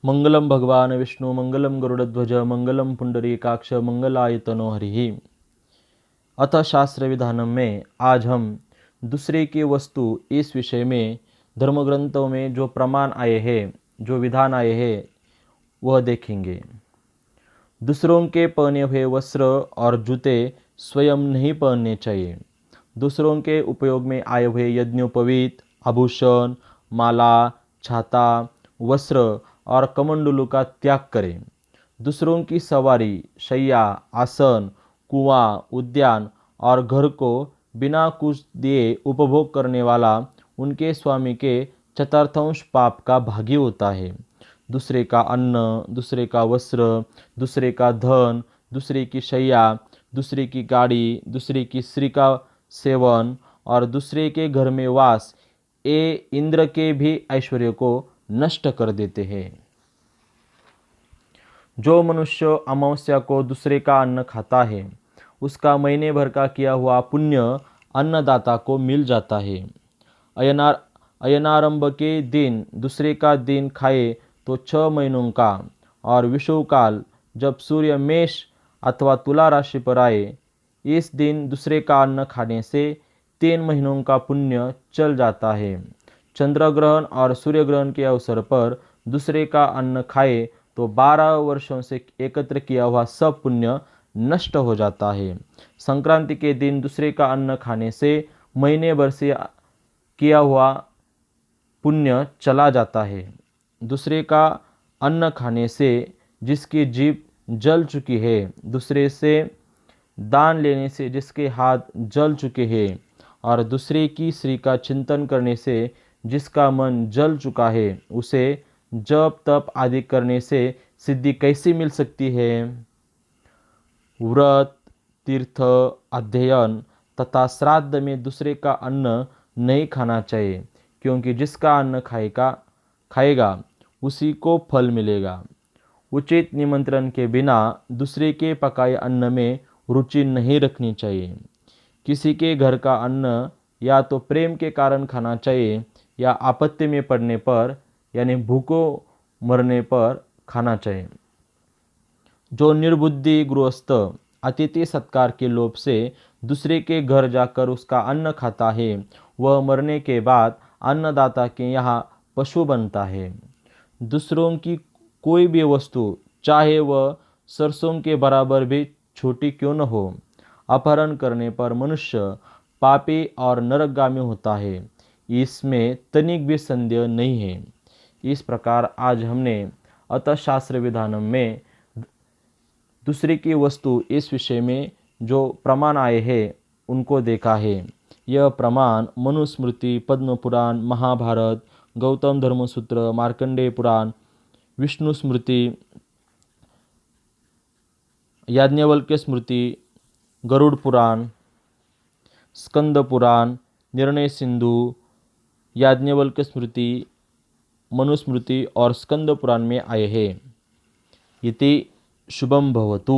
मंगलम भगवान विष्णु मंगलम गरुड़ध्वज मंगलम पुंडरीकाक्ष मंगलायतनो हरिः। अथ शास्त्र विधानम में आज हम दूसरे की वस्तु इस विषय में धर्मग्रंथों में जो प्रमाण आए हैं, जो विधान आए हैं, वह देखेंगे। दूसरों के पहने हुए वस्त्र और जूते स्वयं नहीं पहनने चाहिए। दूसरों के उपयोग में आए हुए यज्ञोपवीत, आभूषण, माला, छाता, वस्त्र और कमंडलू का त्याग करें। दूसरों की सवारी, शैया, आसन, कुआं, उद्यान और घर को बिना कुछ दिए उपभोग करने वाला उनके स्वामी के चतुर्थांश पाप का भागी होता है। दूसरे का अन्न, दूसरे का वस्त्र, दूसरे का धन, दूसरे की शैया, दूसरे की गाड़ी, दूसरे की स्त्री का सेवन और दूसरे के घर में वास, ये इंद्र के भी ऐश्वर्य को नष्ट कर देते हैं। जो मनुष्य अमावस्या को दूसरे का अन्न खाता है, उसका महीने भर का किया हुआ पुण्य अन्नदाता को मिल जाता है। अयनारंभ के दिन दूसरे का दिन खाए तो 6 महीनों का, और विषुवकाल जब सूर्य मेष अथवा तुला राशि पर आए, इस दिन दूसरे का अन्न खाने से 3 महीनों का पुण्य चल जाता है। चंद्र ग्रहण और सूर्य ग्रहण के अवसर पर दूसरे का अन्न खाए तो 12 वर्षों से एकत्र किया हुआ सब पुण्य नष्ट हो जाता है। संक्रांति के दिन दूसरे का अन्न खाने से महीने भर से किया हुआ पुण्य चला जाता है। दूसरे का अन्न खाने से जिसकी जीभ जल चुकी है, दूसरे से दान लेने से जिसके हाथ जल चुके हैं, और दूसरे की स्त्री का चिंतन करने से जिसका मन जल चुका है, उसे जप तप आदि करने से सिद्धि कैसी मिल सकती है। व्रत, तीर्थ, अध्ययन तथा श्राद्ध में दूसरे का अन्न नहीं खाना चाहिए, क्योंकि जिसका अन्न खाएगा उसी को फल मिलेगा। उचित निमंत्रण के बिना दूसरे के पकाए अन्न में रुचि नहीं रखनी चाहिए। किसी के घर का अन्न या तो प्रेम के कारण खाना चाहिए या आपत्ति में पड़ने पर, यानी भूखों मरने पर खाना चाहिए। जो निर्बुद्धि गृहस्थ अतिथि सत्कार के लोभ से दूसरे के घर जाकर उसका अन्न खाता है, वह मरने के बाद अन्नदाता के यहाँ पशु बनता है। दूसरों की कोई भी वस्तु, चाहे वह सरसों के बराबर भी छोटी क्यों न हो, अपहरण करने पर मनुष्य पापी और नरकगामी होता है, इसमें तनिक भी संदेह नहीं है। इस प्रकार आज हमने अतः शास्त्र विधानम में दूसरे की वस्तु इस विषय में जो प्रमाण आए हैं उनको देखा है। यह प्रमाण मनुस्मृति, पद्म पुराण, महाभारत, गौतम धर्मसूत्र, मार्कंडेय पुराण, विष्णु स्मृति, याज्ञवल्क्य स्मृति, गरुड़ पुराण, स्कंद पुराण, निर्णय सिंधु, याज्ञवल्क्य स्मृति, मनुस्मृति और स्कंद पुराण में आए हैं। इति शुभम भवतु।